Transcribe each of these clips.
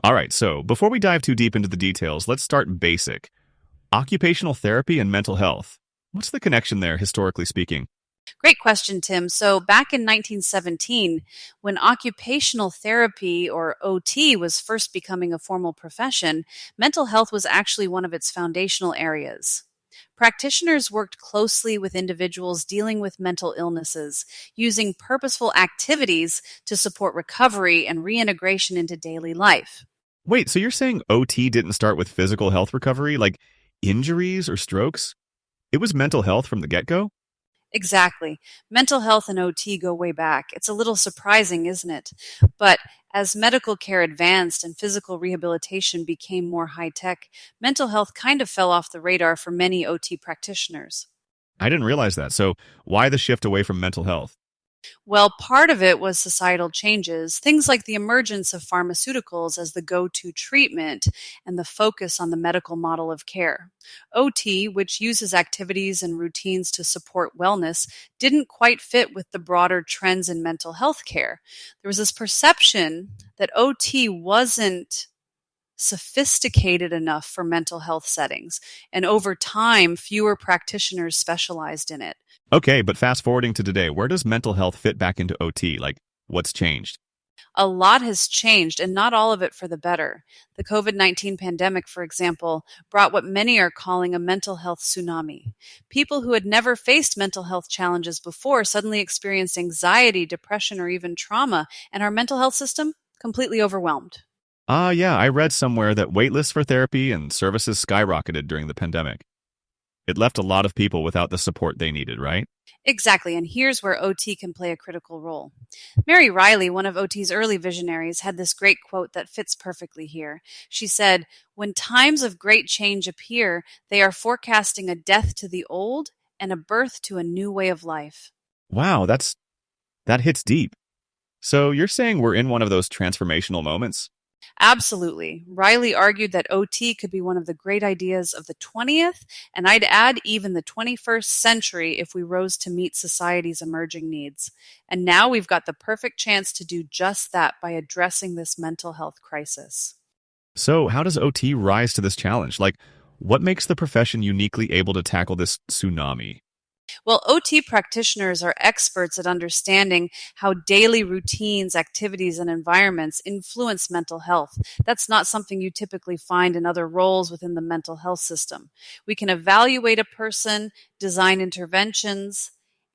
All right, so before we dive too deep into the details, let's start basic. Occupational therapy and mental health. What's the connection there, historically speaking? Great question, Tim. So, back in 1917, when occupational therapy or OT was first becoming a formal profession, mental health was actually one of its foundational areas. Practitioners worked closely with individuals dealing with mental illnesses, using purposeful activities to support recovery and reintegration into daily life. Wait, so you're saying OT didn't start with physical health recovery, like injuries or strokes? It was mental health from the get go? Exactly. Mental health and OT go way back. It's a little surprising, isn't it? But as medical care advanced and physical rehabilitation became more high tech, mental health kind of fell off the radar for many OT practitioners. I didn't realize that. So, why the shift away from mental health? Well, part of it was societal changes, things like the emergence of pharmaceuticals as the go to treatment and the focus on the medical model of care. OT, which uses activities and routines to support wellness, didn't quite fit with the broader trends in mental health care. There was this perception that OT wasn't sophisticated enough for mental health settings, and over time, fewer practitioners specialized in it. Okay, but fast forwarding to today, where does mental health fit back into OT? Like, what's changed? A lot has changed, and not all of it for the better. The COVID-19 pandemic, for example, brought what many are calling a mental health tsunami. People who had never faced mental health challenges before suddenly experienced anxiety, depression, or even trauma, and our mental health system completely overwhelmed. Yeah, I read somewhere that waitlists for therapy and services skyrocketed during the pandemic. It left a lot of people without the support they needed, right? Exactly, and here's where OT can play a critical role. Mary Riley, one of OT's early visionaries, had this great quote that fits perfectly here. She said, "When times of great change appear, they are forecasting a death to the old and a birth to a new way of life." Wow, that hits deep. So you're saying we're in one of those transformational moments? Absolutely. Riley argued that OT could be one of the great ideas of the 20th, and I'd add even the 21st century if we rose to meet society's emerging needs. And now we've got the perfect chance to do just that by addressing this mental health crisis. So how does OT rise to this challenge? Like, what makes the profession uniquely able to tackle this tsunami? Well, OT practitioners are experts at understanding how daily routines, activities, and environments influence mental health. That's not something you typically find in other roles within the mental health system. We can evaluate a person, design interventions,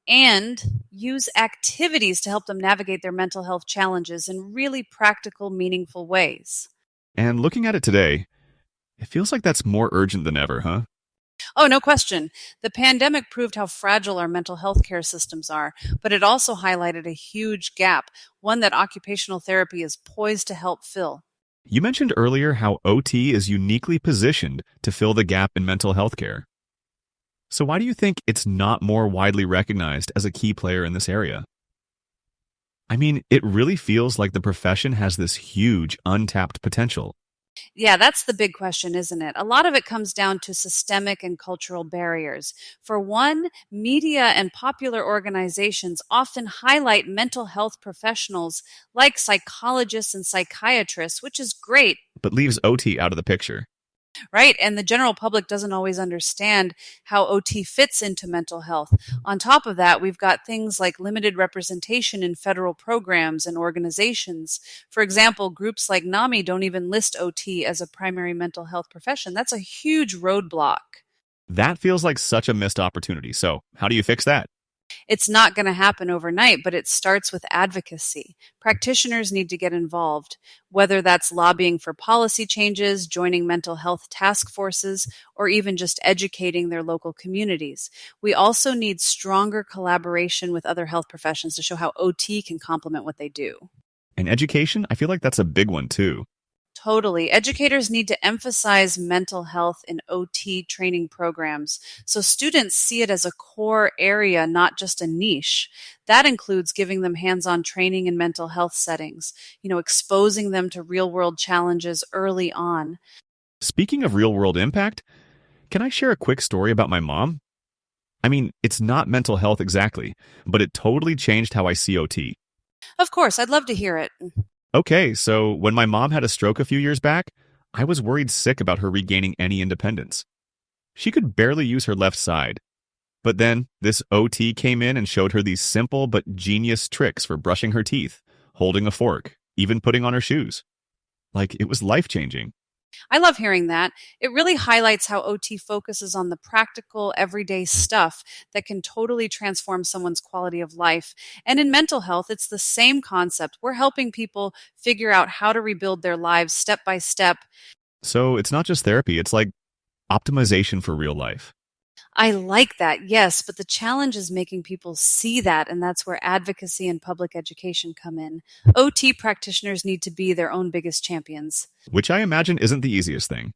and use activities to help them navigate their mental health challenges in really practical, meaningful ways. And looking at it today, it feels like that's more urgent than ever, huh? Oh, no question. The pandemic proved how fragile our mental health care systems are, but it also highlighted a huge gap, one that occupational therapy is poised to help fill. You mentioned earlier how OT is uniquely positioned to fill the gap in mental health care. So why do you think it's not more widely recognized as a key player in this area? I mean, it really feels like the profession has this huge untapped potential. Yeah, that's the big question, isn't it? A lot of it comes down to systemic and cultural barriers. For one, media and popular organizations often highlight mental health professionals like psychologists and psychiatrists, which is great. But leaves OT out of the picture. Right. And the general public doesn't always understand how OT fits into mental health. On top of that, we've got things like limited representation in federal programs and organizations. For example, groups like NAMI don't even list OT as a primary mental health profession. That's a huge roadblock. That feels like such a missed opportunity. So, how do you fix that? It's not going to happen overnight, but it starts with advocacy. Practitioners need to get involved, whether that's lobbying for policy changes, joining mental health task forces, or even just educating their local communities. We also need stronger collaboration with other health professions to show how OT can complement what they do. And education, I feel like that's a big one too. Totally. Educators need to emphasize mental health in OT training programs so students see it as a core area, not just a niche. That includes giving them hands-on training in mental health settings, exposing them to real-world challenges early on. Speaking of real world impact, can I share a quick story about my mom? I mean, it's not mental health exactly, but it totally changed how I see OT. Of course, I'd love to hear it. Okay, so when my mom had a stroke a few years back, I was worried sick about her regaining any independence. She could barely use her left side. But then this OT came in and showed her these simple but genius tricks for brushing her teeth, holding a fork, even putting on her shoes. Like it was life changing. I love hearing that. It really highlights how OT focuses on the practical, everyday stuff that can totally transform someone's quality of life. And in mental health, it's the same concept. We're helping people figure out how to rebuild their lives step by step. So it's not just therapy, it's like optimization for real life. I like that, yes, but the challenge is making people see that, and that's where advocacy and public education come in. OT practitioners need to be their own biggest champions. Which I imagine isn't the easiest thing.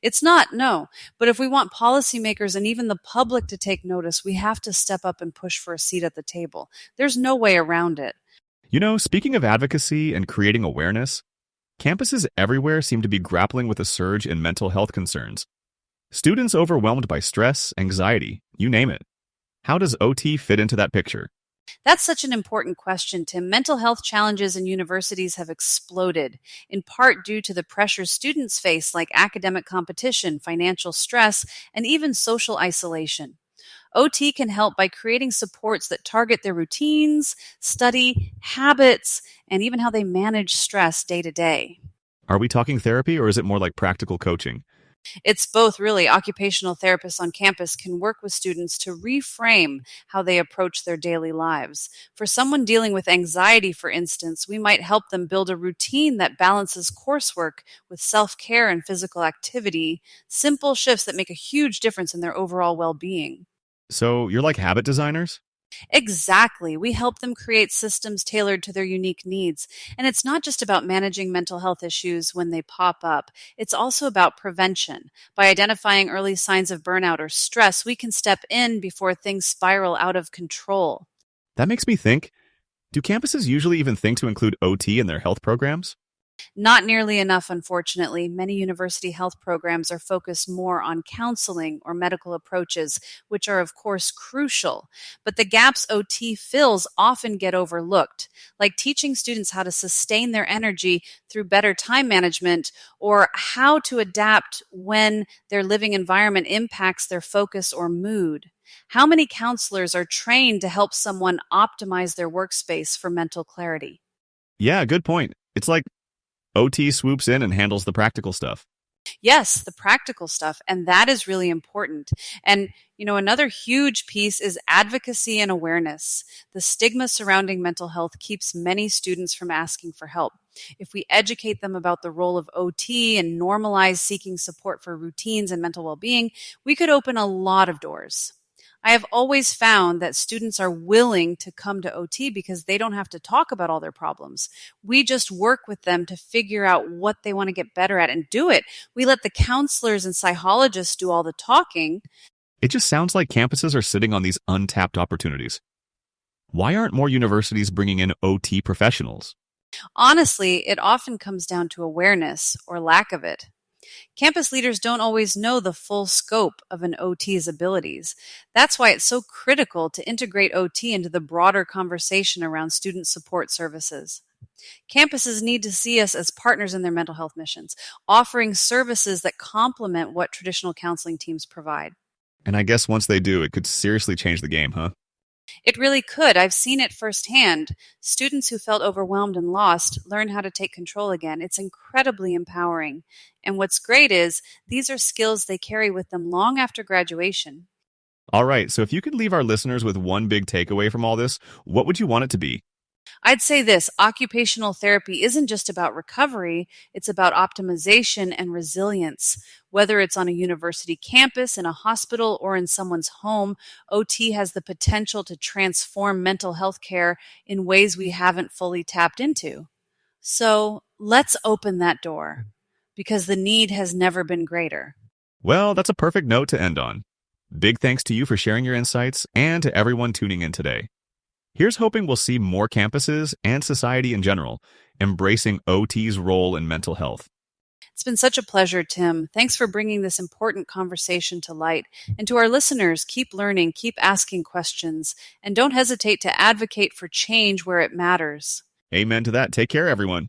It's not, no. But if we want policymakers and even the public to take notice, we have to step up and push for a seat at the table. There's no way around it. You know, speaking of advocacy and creating awareness, campuses everywhere seem to be grappling with a surge in mental health concerns. Students overwhelmed by stress, anxiety, you name it. How does OT fit into that picture? That's such an important question, Tim. Mental health challenges in universities have exploded, in part due to the pressures students face, like academic competition, financial stress, and even social isolation. OT can help by creating supports that target their routines, study, habits, and even how they manage stress day to day. Are we talking therapy or is it more like practical coaching? It's both, really. Occupational therapists on campus can work with students to reframe how they approach their daily lives. For someone dealing with anxiety, for instance, we might help them build a routine that balances coursework with self care and physical activity, simple shifts that make a huge difference in their overall well being. So you're like habit designers? Exactly. We help them create systems tailored to their unique needs. And it's not just about managing mental health issues when they pop up, it's also about prevention. By identifying early signs of burnout or stress, we can step in before things spiral out of control. That makes me think, do campuses usually even think to include OT in their health programs? Not nearly enough, unfortunately. Many university health programs are focused more on counseling or medical approaches, which are, of course, crucial. But the gaps OT fills often get overlooked, like teaching students how to sustain their energy through better time management or how to adapt when their living environment impacts their focus or mood. How many counselors are trained to help someone optimize their workspace for mental clarity? Yeah, good point. It's like OT swoops in and handles the practical stuff. Yes, the practical stuff. And that is really important. And, another huge piece is advocacy and awareness. The stigma surrounding mental health keeps many students from asking for help. If we educate them about the role of OT and normalize seeking support for routines and mental well being, we could open a lot of doors. I have always found that students are willing to come to OT because they don't have to talk about all their problems. We just work with them to figure out what they want to get better at and do it. We let the counselors and psychologists do all the talking. It just sounds like campuses are sitting on these untapped opportunities. Why aren't more universities bringing in OT professionals? Honestly, it often comes down to awareness or lack of it. Campus leaders don't always know the full scope of an OT's abilities. That's why it's so critical to integrate OT into the broader conversation around student support services. Campuses need to see us as partners in their mental health missions, offering services that complement what traditional counseling teams provide. And I guess once they do, it could seriously change the game, huh? It really could. I've seen it firsthand. Students who felt overwhelmed and lost learn how to take control again. It's incredibly empowering. And what's great is these are skills they carry with them long after graduation. All right, so if you could leave our listeners with one big takeaway from all this, what would you want it to be? I'd say this: occupational therapy isn't just about recovery, it's about optimization and resilience. Whether it's on a university campus, in a hospital, or in someone's home, OT has the potential to transform mental health care in ways we haven't fully tapped into. So let's open that door because the need has never been greater. Well, that's a perfect note to end on. Big thanks to you for sharing your insights and to everyone tuning in today. Here's hoping we'll see more campuses and society in general embracing OT's role in mental health. It's been such a pleasure, Tim. Thanks for bringing this important conversation to light. And to our listeners, keep learning, keep asking questions, and don't hesitate to advocate for change where it matters. Amen to that. Take care, everyone.